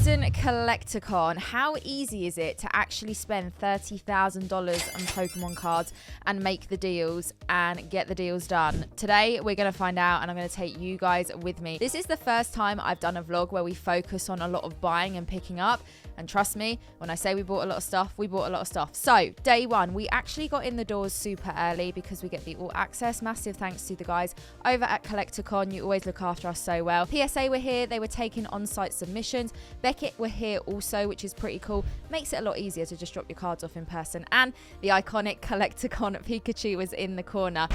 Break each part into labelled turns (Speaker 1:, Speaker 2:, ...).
Speaker 1: Instant Collecticon. How easy is it to actually spend $30,000 on Pokemon cards and make the deals and get the deals done? Today, we're going to find out, and I'm going to take you guys with me. This is the first time I've done a vlog where we focus on a lot of buying and picking up. And trust me, when I say we bought a lot of stuff, we bought a lot of stuff. So, day one, we actually got in the doors super early because we get the all access. Massive thanks to the guys over at Collecticon. You always look after us so well. PSA were here. They were taking on-site submissions. Beckett were here also, which is pretty cool. Makes it a lot easier to just drop your cards off in person. And the iconic Collecticon Pikachu was in the corner.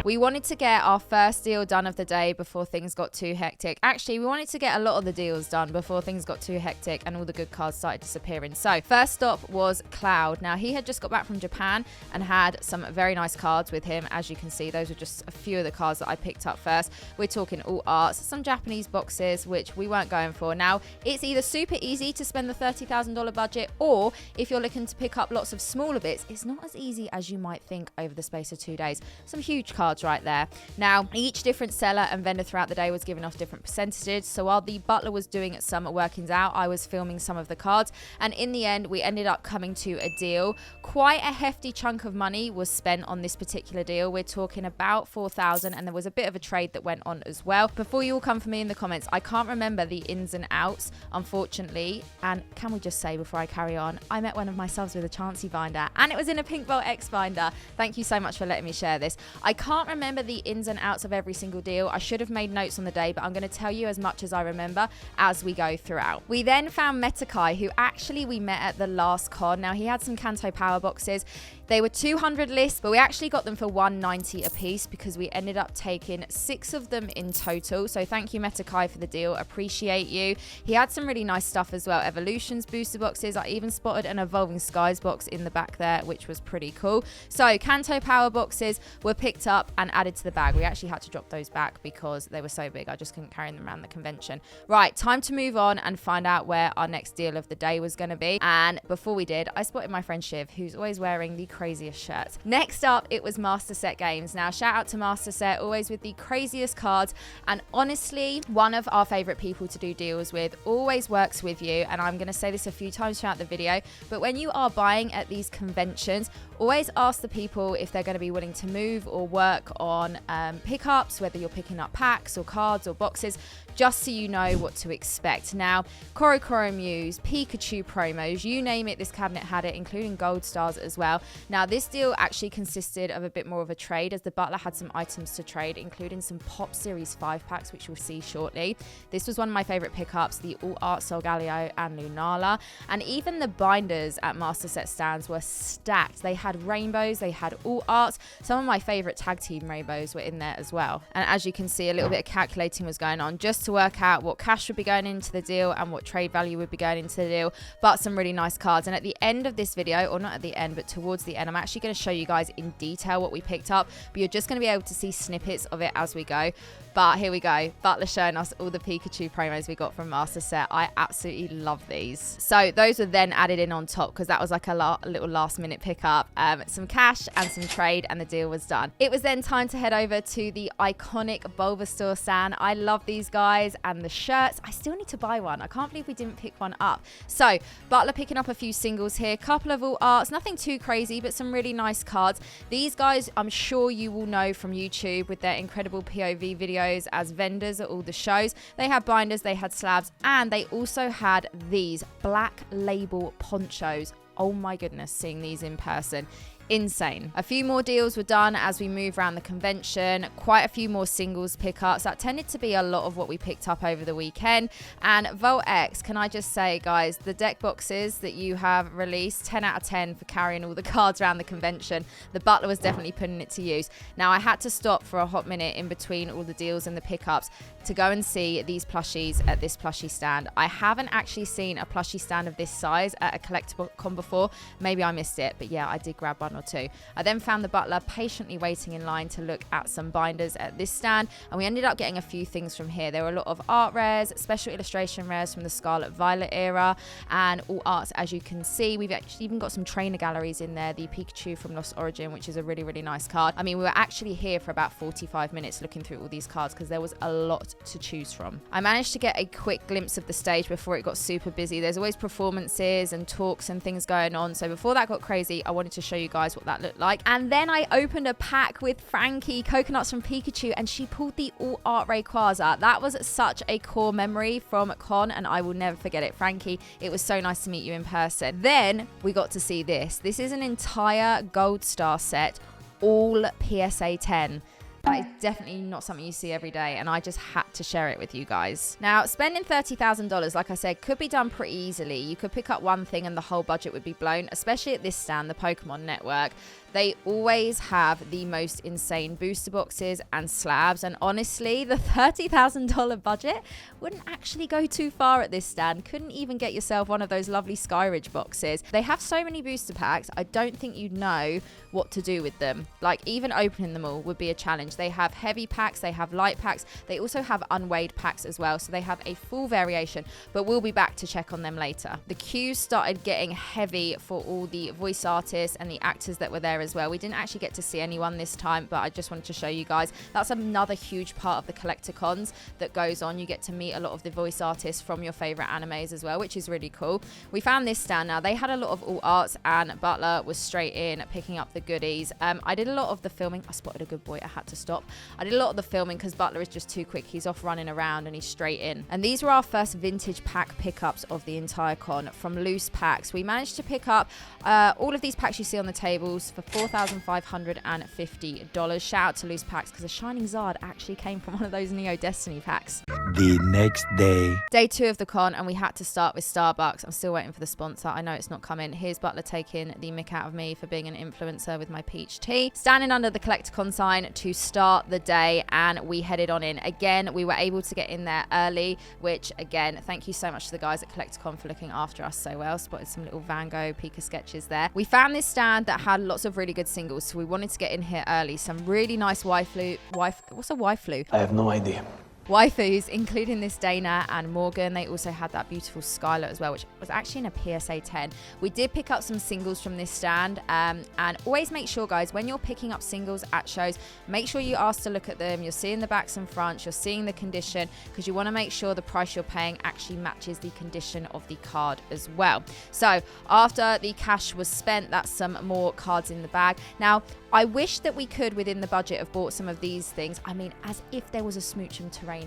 Speaker 1: We wanted to get our first deal done of the day before things got too hectic. Actually, we wanted to get a lot of the deals done before things got too hectic and all the good cards started disappearing. So, first stop was Cloud. Now, he had just got back from Japan and had some very nice cards with him. As you can see, those were just a few of the cards that I picked up first. We're talking all arts, some Japanese boxes, which we weren't going for. Now, it's either super easy to spend the $30,000 budget, or if you're looking to pick up lots of smaller bits, it's not as easy as you might think over the space of 2 days. Some huge cards right there. Now, each different seller and vendor throughout the day was giving off different percentages. So while the butler was doing some workings out, I was filming some of the cards. And in the end, we ended up coming to a deal. Quite a hefty chunk of money was spent on this particular deal. We're talking about $4,000, and there was a bit of a trade that went on as well. Before you all come for me in the comments, I can't remember the ins and outs, unfortunately. And can we just say before I carry on, I met one of my subs with a Chansey binder, and it was in a Pink Bolt X binder. Thank you so much for letting me share this. I can't remember the ins and outs of every single deal. I should have made notes on the day, but I'm going to tell you as much as I remember as we go throughout. We then found Metakai, who actually we met at the last con. Now, he had some Kanto power boxes. They were 200 lists, but we actually got them for $190 a piece because we ended up taking 6 of them in total. So thank you, Metakai, for the deal. Appreciate you. He had some really nice stuff as well. Evolutions, booster boxes. I even spotted an Evolving Skies box in the back there, which was pretty cool. So Kanto power boxes were picked up and added to the bag. We actually had to drop those back because they were so big. I just couldn't carry them around the convention. Right, time to move on and find out where our next deal of the day was going to be. And before we did, I spotted my friend Shiv, who's always wearing the craziest shirts. Next up, it was Master Set Games. Now, shout out to Master Set, always with the craziest cards, and honestly, one of our favorite people to do deals with, always works with you. And I'm going to say this a few times throughout the video, but when you are buying at these conventions, always ask the people if they're going to be willing to move or work on pickups, whether you're picking up packs or cards or boxes, just so you know what to expect. Now, Korokoro Mews, Pikachu promos, you name it, this cabinet had it, including gold stars as well. Now, this deal actually consisted of a bit more of a trade, as the butler had some items to trade, including some Pop Series 5 packs, which we'll see shortly. This was one of my favorite pickups, the All Art Solgaleo and Lunala. And even the binders at Master Set stands were stacked. They had rainbows, they had All Arts. Some of my favorite tag team rainbows were in there as well. And as you can see, a little bit of calculating was going on just to work out what cash would be going into the deal and what trade value would be going into the deal, but some really nice cards. And at the end of this video, or not at the end, but towards the end, I'm actually going to show you guys in detail what we picked up, but you're just going to be able to see snippets of it as we go. But here we go. Butler showing us all the Pikachu promos we got from Master Set. I absolutely love these. So those were then added in on top because that was like a little last minute pickup. Some cash and some trade, and the deal was done. It was then time to head over to the iconic Bulbasaur stand. I love these guys and the shirts. I still need to buy one. I can't believe we didn't pick one up. So Butler picking up a few singles here. Couple of All Arts. Nothing too crazy, but some really nice cards. These guys, I'm sure you will know from YouTube with their incredible POV videos as vendors at all the shows. They had binders, they had slabs, and they also had these black label ponchos. Oh my goodness, seeing these in person. Insane. A few more deals were done as we move around the convention. Quite a few more singles pickups. That tended to be a lot of what we picked up over the weekend. And Volt X, can I just say, guys, the deck boxes that you have released, 10 out of 10 for carrying all the cards around the convention. The butler was definitely putting it to use. Now, I had to stop for a hot minute in between all the deals and the pickups to go and see these plushies at this plushie stand. I haven't actually seen a plushie stand of this size at a collectible con before. Maybe I missed it, but yeah, I did grab one or two. I then found the butler patiently waiting in line to look at some binders at this stand, and we ended up getting a few things from here. There were a lot of art rares, special illustration rares from the Scarlet Violet era, and all arts, as you can see. We've actually even got some trainer galleries in there. The Pikachu from Lost Origin, which is a really, really nice card. I mean, we were actually here for about 45 minutes looking through all these cards because there was a lot to choose from. I managed to get a quick glimpse of the stage before it got super busy. There's always performances and talks and things going on. So before that got crazy, I wanted to show you guys what that looked like. And then I opened a pack with Frankie, Coconuts from Pikachu, and she pulled the All Art Rayquaza. That was such a core memory from con, and I will never forget it. Frankie, it was so nice to meet you in person. Then we got to see this. This is an entire Gold Star set, all PSA 10. That is definitely not something you see every day, and I just had to share it with you guys. Now, spending $30,000, like I said, could be done pretty easily. You could pick up one thing and the whole budget would be blown, especially at this stand, the Pokemon Network. They always have the most insane booster boxes and slabs, and honestly, the $30,000 budget wouldn't actually go too far at this stand. Couldn't even get yourself one of those lovely Skyridge boxes. They have so many booster packs, I don't think you'd know what to do with them. Like, even opening them all would be a challenge. They have heavy packs, they have light packs, they also have unweighed packs as well, so they have a full variation, but we'll be back to check on them later. The queues started getting heavy for all the voice artists and the actors that were there as well. We didn't actually get to see anyone this time, but I just wanted to show you guys. That's another huge part of the collecticons that goes on. You get to meet a lot of the voice artists from your favorite animes as well, which is really cool. We found this stand. Now, they had a lot of all arts, and Butler was straight in picking up the goodies. I did a lot of the filming. I spotted a good boy. I had to stop. I did a lot of the filming because Butler is just too quick. He's off running around and he's straight in. And these were our first vintage pack pickups of the entire con from loose packs. We managed to pick up all of these packs you see on the tables for $4,550. Shout out to loose packs because a Shining Zard actually came from one of those Neo Destiny packs.
Speaker 2: The next day.
Speaker 1: Day 2 of the con, and we had to start with Starbucks. I'm still waiting for the sponsor. I know it's not coming. Here's Butler taking the mick out of me for being an influencer with my peach tea. Standing under the Collecticon sign to start the day, and we headed on in. Again, we were able to get in there early, which again, thank you so much to the guys at Collecticon for looking after us so well. Spotted some little Van Gogh Pika sketches there. We found this stand that had lots of really good singles, so we wanted to get in here early. Some really nice what's a waifu?
Speaker 3: I have no idea.
Speaker 1: Waifus, including this Dana and Morgan. They also had that beautiful Skylar as well, which was actually in a PSA 10. We did pick up some singles from this stand, and always make sure, guys, when you're picking up singles at shows, make sure you ask to look at them. You're seeing the backs and fronts, you're seeing the condition, because you want to make sure the price you're paying actually matches the condition of the card as well. So after the cash was spent, that's some more cards in the bag. Now, I wish that we could, within the budget, have bought some of these things. I mean, as if there was a Smoochum Terranium.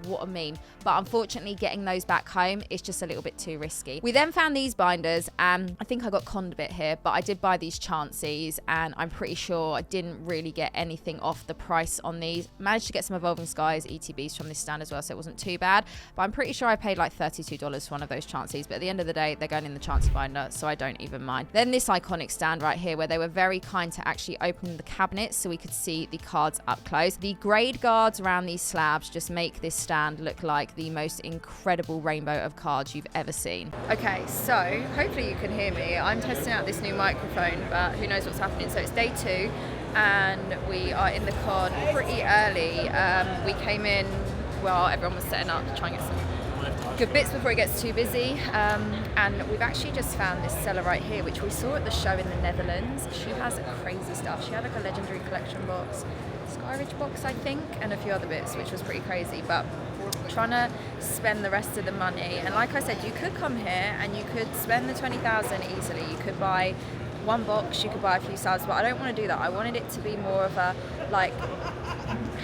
Speaker 1: What a meme. But unfortunately, getting those back home is just a little bit too risky. We then found these binders, and I think I got conned a bit here, but I did buy these Chanseys, and I'm pretty sure I didn't really get anything off the price on these. Managed to get some Evolving Skies ETBs from this stand as well, so it wasn't too bad. But I'm pretty sure I paid like $32 for one of those Chanseys. But at the end of the day, they're going in the Chansey binder, so I don't even mind. Then this iconic stand right here, where they were very kind to actually open the cabinets so we could see the cards up close. The grade guards around these slabs just make this stand look like the most incredible rainbow of cards you've ever seen. Okay, so hopefully you can hear me. I'm testing out this new microphone, but who knows what's happening. So it's day 2 and we are in the con pretty early. We came in, well, everyone was setting up to try and get some good bits before it gets too busy, and we've actually just found this seller right here, which we saw at the show in the Netherlands. She has crazy stuff. She had like a legendary collection box, Skyridge box I think, and a few other bits, which was pretty crazy. But trying to spend the rest of the money, and like I said, you could come here and you could spend the 20,000 easily. You could buy one box, you could buy a few subs, but I don't want to do that. I wanted it to be more of a, like,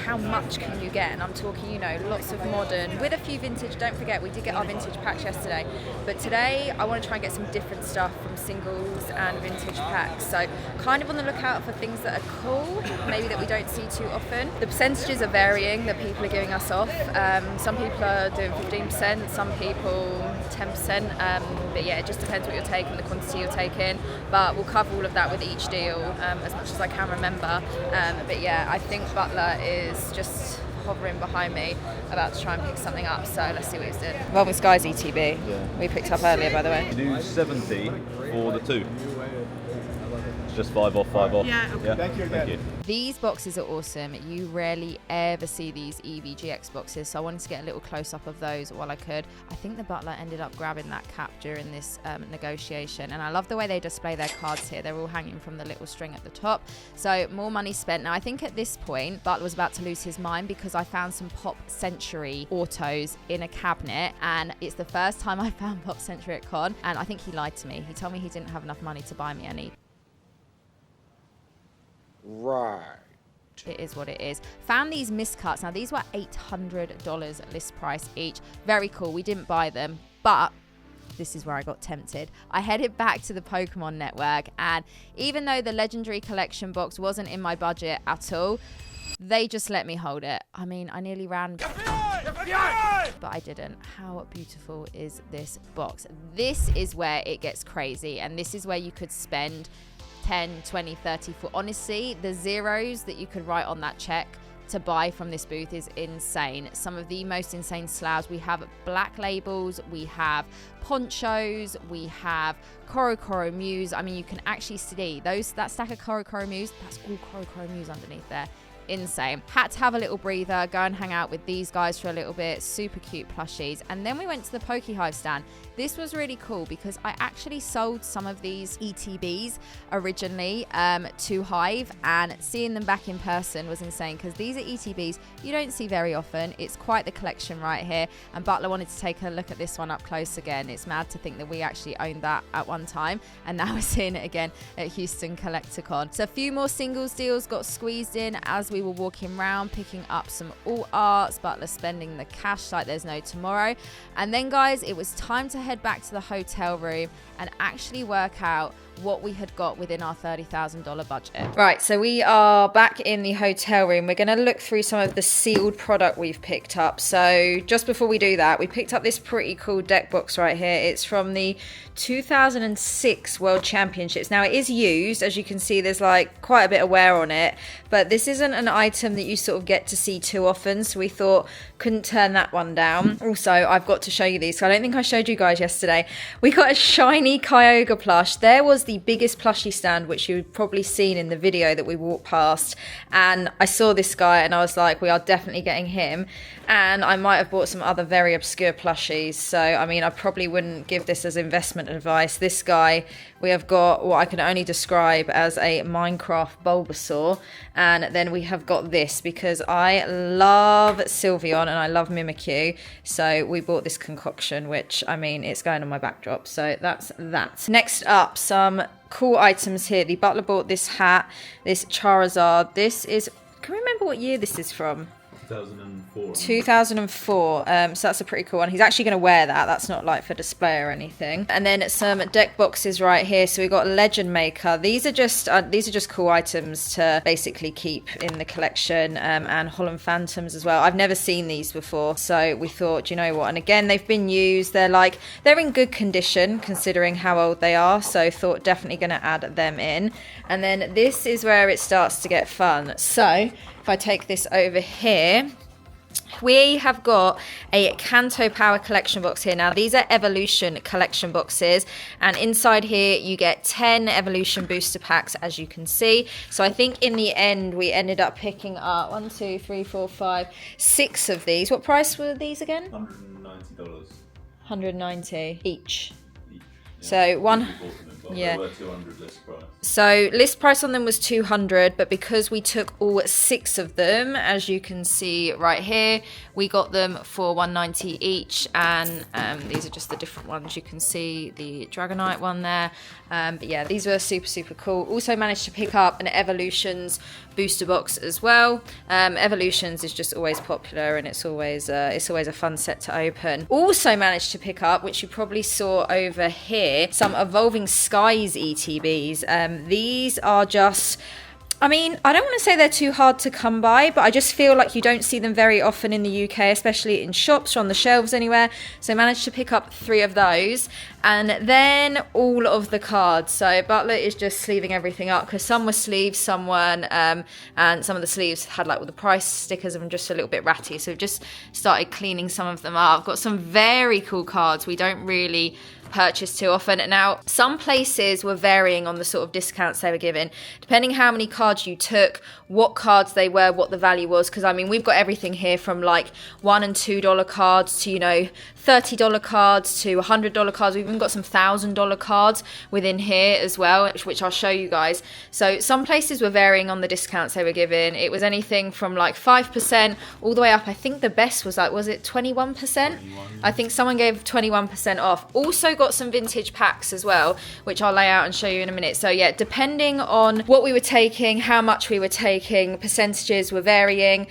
Speaker 1: how much can you get? And I'm talking, you know, lots of modern with a few vintage. Don't forget, we did get our vintage packs yesterday, but today I want to try and get some different stuff from singles and vintage packs. So kind of on the lookout for things that are cool, maybe that we don't see too often. The percentages are varying that people are giving us off. Some people are doing 15%, some people 10%, but yeah, it just depends what you're taking, the quantity you're taking, but we'll cover all of that with each deal as much as I can remember. But yeah, I think Butler is just hovering behind me, about to try and pick something up, so let's see what he's doing. Evolving Skies ETB, we picked up earlier, by the way.
Speaker 4: You do 70 for the 2.
Speaker 3: Just 5 off, 5 off.
Speaker 4: Yeah, okay.
Speaker 3: Thank you again. Thank you.
Speaker 1: These boxes are awesome. You rarely ever see these EVGX boxes, so I wanted to get a little close-up of those while I could. I think the butler ended up grabbing that cap during this negotiation, and I love the way they display their cards here. They're all hanging from the little string at the top, so more money spent. Now, I think at this point, Butler was about to lose his mind because I found some Pop Century autos in a cabinet, and it's the first time I found Pop Century at Con, and I think he lied to me. He told me he didn't have enough money to buy me any.
Speaker 5: Right.
Speaker 1: It is what it is. Found these miscuts. Now, these were $800 list price each. Very cool. We didn't buy them, but this is where I got tempted. I headed back to the Pokemon network, and even though the Legendary Collection box wasn't in my budget at all, they just let me hold it. I mean, I nearly ran, but I didn't. How beautiful is this box? This is where it gets crazy, and this is where you could spend 10, 20, 30 for. Honestly, the zeros that you could write on that check to buy from this booth is insane. Some of the most insane slabs. We have black labels, we have ponchos, we have Korokoro Mews. I mean, you can actually see that stack of Korokoro Mews. That's all Korokoro Mews underneath there. Insane. Had to have a little breather, go and hang out with these guys for a little bit. Super cute plushies. And then we went to the Pokehive stand. This was really cool because I actually sold some of these ETBs originally to Hive, and seeing them back in person was insane because these are ETBs you don't see very often. It's quite the collection right here, and Butler wanted to take a look at this one up close again. It's mad to think that we actually owned that at one time, and now we're seeing it again at Houston Collecticon. So a few more singles deals got squeezed in as we were walking around, picking up some alt arts. Butler spending the cash like there's no tomorrow. And then, guys, it was time to head back to the hotel room and actually work out what we had got within our $30,000 budget. Right, so we are back in the hotel room. We're going to look through some of the sealed product we've picked up. So just before we do that, we picked up this pretty cool deck box right here. It's from the 2006 World Championships. Now, it is used. As you can see, there's like quite a bit of wear on it, but this isn't an item that you sort of get to see too often, so we thought couldn't turn that one down. Also, I've got to show you these. So I don't think I showed you guys yesterday. We got a shiny Kyogre plush. There was the biggest plushie stand, which you've probably seen in the video that we walked past, and I saw this guy and I was like, we are definitely getting him. And I might have bought some other very obscure plushies, so I mean, I probably wouldn't give this as investment advice. This guy, we have got what I can only describe as a Minecraft Bulbasaur, and then we have got this because I love Sylveon and I love Mimikyu, so we bought this concoction, which, I mean, it's going on my backdrop, so that's that. Next up, some cool items here. The Butler bought this hat, this Charizard. This is, can you remember what year this is from? 2004. So that's a pretty cool one. He's actually going to wear that. That's not like for display or anything. And then some deck boxes right here. So we got Legend Maker. These are just cool items to basically keep in the collection, and Holland Phantoms as well. I've never seen these before, so we thought, you know what? And again, they've been used. They're in good condition considering how old they are. So thought definitely going to add them in. And then this is where it starts to get fun. So if I take this over here, we have got a Kanto Power collection box here. Now, these are Evolution collection boxes, and inside here you get 10 Evolution booster packs, as you can see. So I think in the end we ended up picking up 1, 2, 3, 4, 5, 6 of these. What price were these again?
Speaker 3: $190.
Speaker 1: $190 each.
Speaker 3: Yeah.
Speaker 1: So one,
Speaker 3: yeah. They were 200 list price.
Speaker 1: So list price on them was 200, but because we took all 6 of them, as you can see right here, we got them for 190 each, and these are just the different ones. You can see the Dragonite one there, but yeah, these were super cool. Also managed to pick up an Evolutions booster box as well. Evolutions is just always popular, and it's always a fun set to open. Also managed to pick up, which you probably saw over here, some Evolving Skies ETBs. These are just, I mean, I don't want to say they're too hard to come by, but I just feel like you don't see them very often in the UK, especially in shops or on the shelves anywhere. So I managed to pick up 3 of those, and then all of the cards. So Butler is just sleeving everything up because some were sleeves, some weren't, and some of the sleeves had like all the price stickers and just a little bit ratty. So we've just started cleaning some of them up. I've got some very cool cards we don't really purchase too often. Now, some places were varying on the sort of discounts they were giving, depending how many cards you took, what cards they were, what the value was. Because I mean, we've got everything here from like $1 and $2 cards to, you know, $30 cards to $100 cards. We've even got some $1,000 cards within here as well, which I'll show you guys. So some places were varying on the discounts they were giving. It was anything from like 5% all the way up. I think the best was like, was it 21%? I think someone gave 21% off. Also got some vintage packs as well, which I'll lay out and show you in a minute. So yeah, depending on what we were taking, how much we were taking, percentages were varying.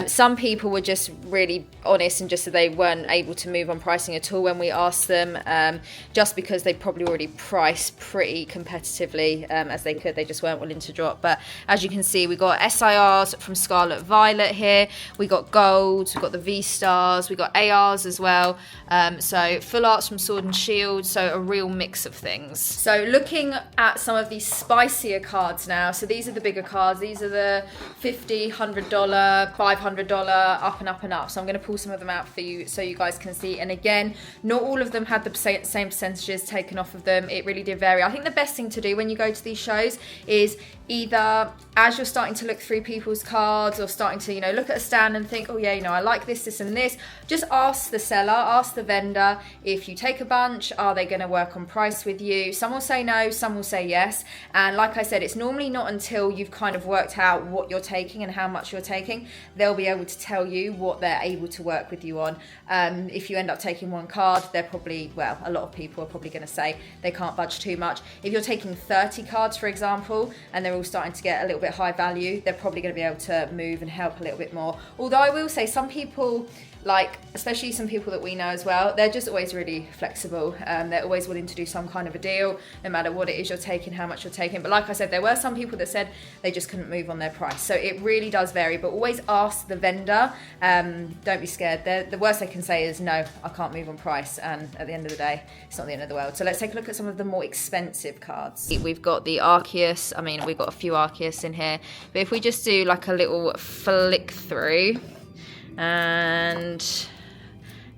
Speaker 1: Some people were just really honest and just said they weren't able to move on pricing at all when we asked them, just because they probably already priced pretty competitively as they could. They just weren't willing to drop. But as you can see, we got SIRs from Scarlet Violet here. We got golds, we got the V-Stars, we got ARs as well. So full arts from Sword and Shield, so a real mix of things. So looking at some of these spicier cards now. So these are the bigger cards. These are the $50, $100, $500, up and up and up. So I'm going to pull some of them out for you so you guys can see. And again, not all of them had the same percentages taken off of them. It really did vary. I think the best thing to do when you go to these shows is either as you're starting to look through people's cards or starting to, you know, look at a stand and think, oh yeah, you know, I like this, this and this, just ask the seller, ask the vendor, if you take a bunch, are they going to work on price with you? Some will say no, some will say yes. And like I said, it's normally not until you've kind of worked out what you're taking and how much you're taking, they'll be able to tell you what they're able to work with you on. If you end up taking one card, they're probably, well, a lot of people are probably going to say they can't budge too much. If you're taking 30 cards, for example, and they're all starting to get a little bit high value, they're probably going to be able to move and help a little bit more. Although I will say some people, like especially some people that we know as well, they're just always really flexible. They're always willing to do some kind of a deal, no matter what it is you're taking, how much you're taking. But like I said, there were some people that said they just couldn't move on their price. So it really does vary, but always ask the vendor. Don't be scared. The worst they can say is, no, I can't move on price. And at the end of the day, it's not the end of the world. So let's take a look at some of the more expensive cards. We've got the Arceus. I mean, we've got a few Arceus in here. But if we just do like a little flick through, and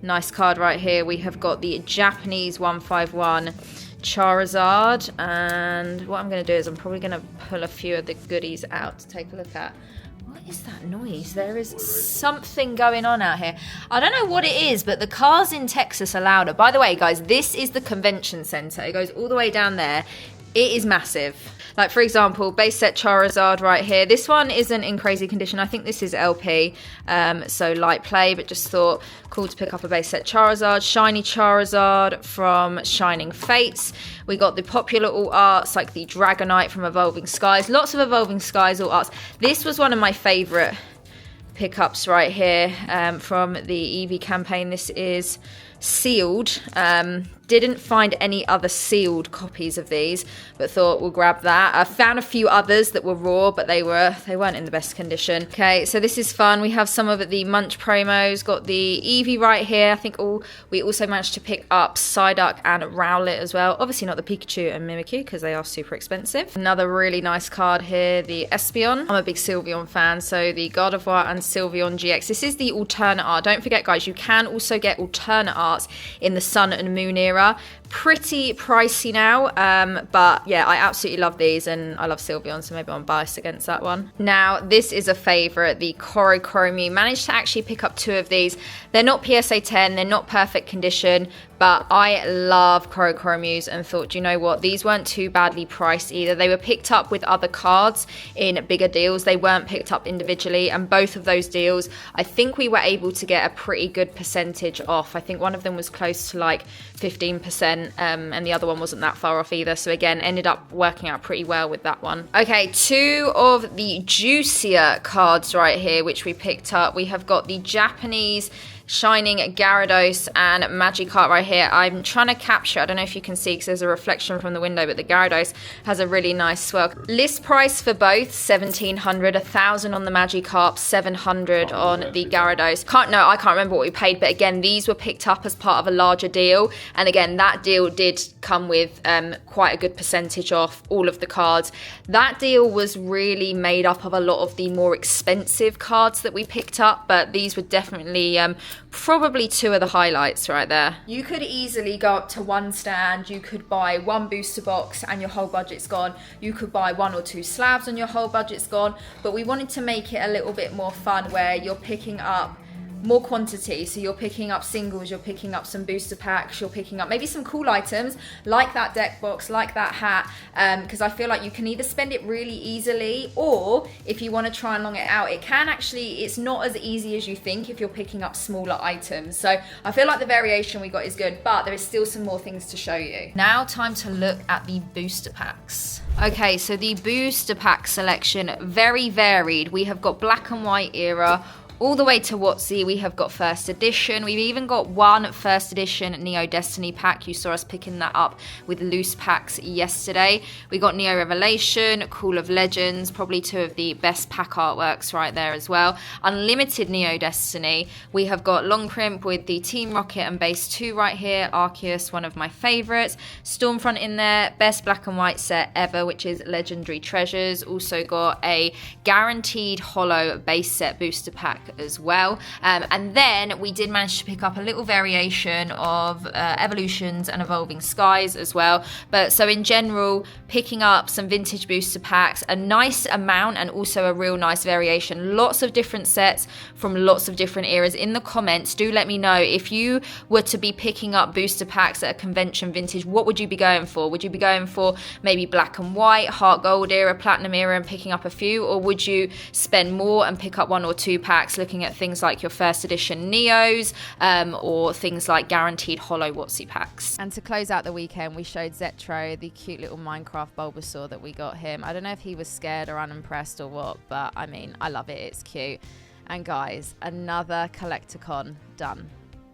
Speaker 1: nice card right here, we have got the Japanese 151 Charizard. And what I'm going to do is I'm probably going to pull a few of the goodies out to take a look at. What is that noise? There is something going on out here. I don't know what it is, but the cars in Texas are louder. By the way, guys, this is the convention center. It goes all the way down there. It is massive. Like, for example, base set Charizard right here. This one isn't in crazy condition. I think this is LP, so light play, but just thought cool to pick up a base set Charizard. Shiny Charizard from Shining Fates. We got the popular alt arts like the Dragonite from Evolving Skies. Lots of Evolving Skies alt arts. This was one of my favorite pickups right here from the Eevee campaign. This is sealed. Didn't find any other sealed copies of these, but thought we'll grab that. I found a few others that were raw, but they weren't in the best condition. Okay, so this is fun. We have some of the Munch promos. Got the Eevee right here. I think we also managed to pick up Psyduck and Rowlet as well. Obviously not the Pikachu and Mimikyu because they are super expensive. Another really nice card here, the Espeon. I'm a big Sylveon fan, so the Gardevoir and Sylveon GX. This is the alternate art. Don't forget, guys, you can also get alternate arts in the Sun and Moon era. Pretty pricey now, but yeah, I absolutely love these, and I love Sylveon, so maybe I'm biased against that one. Now, this is a favorite, the Korokoromu. Managed to actually pick up two of these. They're not PSA 10, they're not perfect condition, but I love Korokoromus and thought, you know what, these weren't too badly priced either. They were picked up with other cards in bigger deals. They weren't picked up individually, and both of those deals, I think we were able to get a pretty good percentage off. I think one of them was close to like 15%, and the other one wasn't that far off either. So again, ended up working out pretty well with that one. Okay, two of the juicier cards right here, which we picked up. We have got the Japanese Shining Gyarados and Magikarp right here. I'm trying to capture, I don't know if you can see because there's a reflection from the window, but the Gyarados has a really nice swirl. List price for both, $1,700, $1,000 on the Magikarp, $700 on the Gyarados. I can't remember what we paid, but again, these were picked up as part of a larger deal. And again, that deal did come with quite a good percentage off all of the cards. That deal was really made up of a lot of the more expensive cards that we picked up, but these were definitely probably 2 of the highlights right there. You could easily go up to 1 stand, you could buy 1 booster box and your whole budget's gone. You could buy 1 or 2 slabs and your whole budget's gone. But we wanted to make it a little bit more fun where you're picking up more quantity, so you're picking up singles, you're picking up some booster packs, you're picking up maybe some cool items like that deck box, like that hat, because I feel like you can either spend it really easily, or if you want to try and long it out, it's not as easy as you think if you're picking up smaller items. So I feel like the variation we got is good, but there is still some more things to show you. Now time to look at the booster packs. Okay, so the booster pack selection, very varied. We have got black and white era, all the way to WotC. We have got first edition. We've even got 1 first edition Neo Destiny pack. You saw us picking that up with loose packs yesterday. We got Neo Revelation, Call of Legends, probably 2 of the best pack artworks right there as well. Unlimited Neo Destiny. We have got long print with the Team Rocket and Base 2 right here. Arceus, one of my favorites. Stormfront in there. Best black and white set ever, which is Legendary Treasures. Also got a guaranteed holo base set booster pack as well, and then we did manage to pick up a little variation of Evolutions and Evolving Skies as well. But so in general, picking up some vintage booster packs, a nice amount, and also a real nice variation. Lots of different sets from lots of different eras. In the comments, do let me know if you were to be picking up booster packs at a convention vintage, what would you be going for? Would you be going for maybe black and white, heart gold era, platinum era, and picking up a few, or would you spend more and pick up 1 or 2 packs, looking at things like your first edition Neos, or things like guaranteed holo WotC packs? And to close out the weekend, we showed Zetro, the cute little Minecraft Bulbasaur that we got him. I don't know if he was scared or unimpressed or what, but I mean, I love it. It's cute. And guys, another Collecticon done.